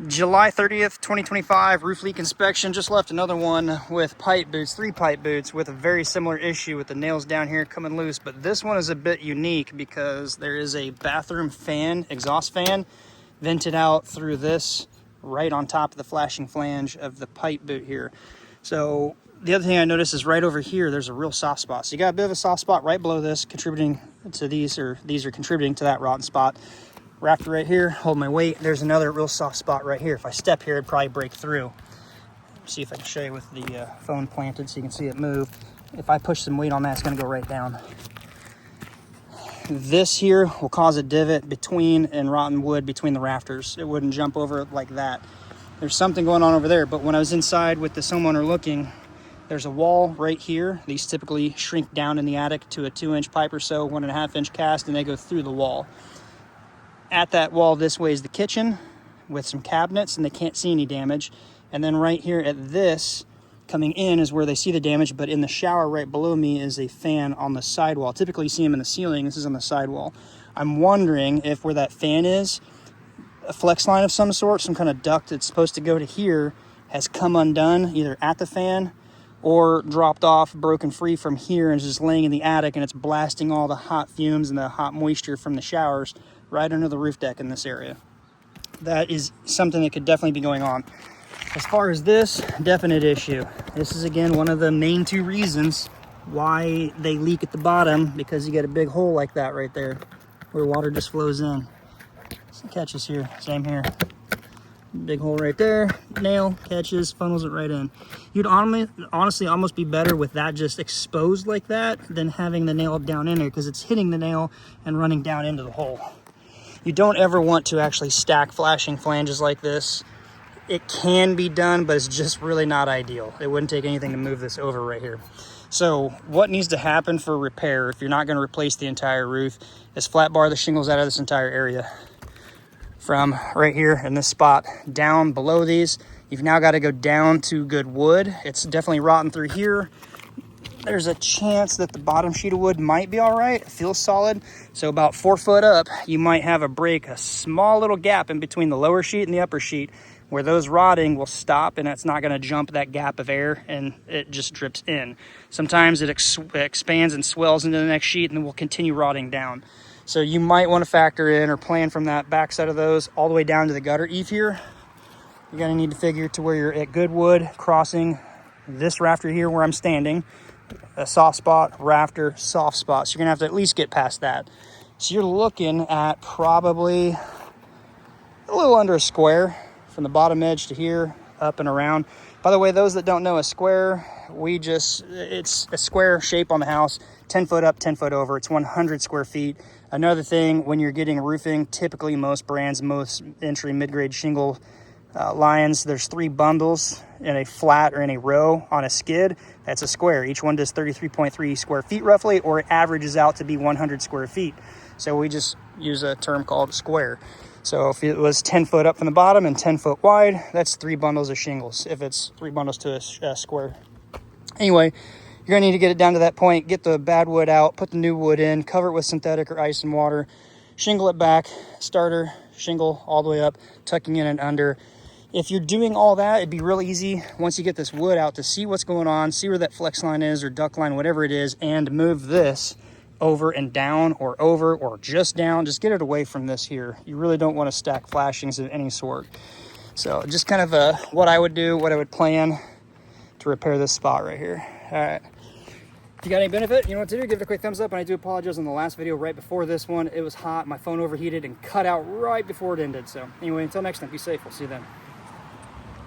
July 30th, 2025, roof leak inspection. Just left another one with pipe boots, 3 pipe boots with a very similar issue with the nails down here coming loose. But this one is a bit unique because there is a bathroom fan, exhaust fan, vented out through this right on top of the flashing flange of the pipe boot here. So the other thing I noticed is right over here, there's a real soft spot. So you got a bit of a soft spot right below this, contributing to these, or these are contributing to that rotten spot. Rafter right here, hold my weight. There's another real soft spot right here. If I step here, it'd probably break through. See if I can show you with the phone planted so you can see it move. If I push some weight on that, it's gonna go right down. This here will cause a divot between and rotten wood between the rafters. It wouldn't jump over like that. There's something going on over there, but when I was inside with this homeowner looking, there's a wall right here. These typically shrink down in the attic to a 2-inch pipe or so, 1.5-inch cast, and they go through the wall. At that wall this way is the kitchen with some cabinets, and they can't see any damage. And then right here at this, coming in is where they see the damage, but in the shower right below me is a fan on the sidewall. Typically you see them in the ceiling, this is on the sidewall. I'm wondering if where that fan is, a flex line of some sort, some kind of duct that's supposed to go to here, has come undone, either at the fan or dropped off, broken free from here, and is just laying in the attic, and it's blasting all the hot fumes and the hot moisture from the showers right under the roof deck in this area. That is something that could definitely be going on. As far as this, definite issue. This is again one of the main 2 reasons why they leak at the bottom, because you get a big hole like that right there where water just flows in. Some catches here, same here. Big hole right there, nail catches, funnels it right in. You'd honestly almost be better with that just exposed like that than having the nail down in there, because it's hitting the nail and running down into the hole. You don't ever want to actually stack flashing flanges like this. It can be done, but it's just really not ideal. It wouldn't take anything to move this over right here. So what needs to happen for repair, if you're not going to replace the entire roof, is flat bar the shingles out of this entire area. From right here in this spot down below these, you've now got to go down to good wood. It's definitely rotten through here. There's a chance that the bottom sheet of wood might be all right. It feels solid. So about 4 foot up, you might have a break, a small little gap in between the lower sheet and the upper sheet, where those rotting will stop, and it's not going to jump that gap of air, and it just drips in. Sometimes it expands and swells into the next sheet, and then will continue rotting down. So you might want to factor in or plan from that backside of those all the way down to the gutter eave here. You're going to need to figure to where you're at good wood, crossing this rafter here where I'm standing, a soft spot, rafter, soft spot. So you're gonna have to at least get past that. So you're looking at probably a little under a square from the bottom edge to here, up and around. By the way, those that don't know a square, it's a square shape on the house, 10 foot up, 10 foot over. It's 100 square feet. Another thing, when you're getting roofing, typically most brands, most entry mid-grade shingle lines, there's 3 bundles in a flat or in a row on a skid. That's a square. Each one does 33.3 square feet roughly, or it averages out to be 100 square feet. So we just use a term called square. So if it was 10 foot up from the bottom and 10 foot wide, that's 3 bundles of shingles, if it's 3 bundles to a square. Anyway, you're gonna need to get it down to that point, get the bad wood out, put the new wood in, cover it with synthetic or ice and water, shingle it back, starter, shingle all the way up, tucking in and under. If you're doing all that, it'd be real easy once you get this wood out to see what's going on, see where that flex line is or duct line, whatever it is, and move this over and down or over or just down. Just get it away from this here. You really don't want to stack flashings of any sort. So just kind of what I would do, what I would plan to repair this spot right here. All right. If you got any benefit, you know what to do. Give it a quick thumbs up. And I do apologize on the last video right before this one. It was hot. My phone overheated and cut out right before it ended. So anyway, until next time, be safe. We'll see you then.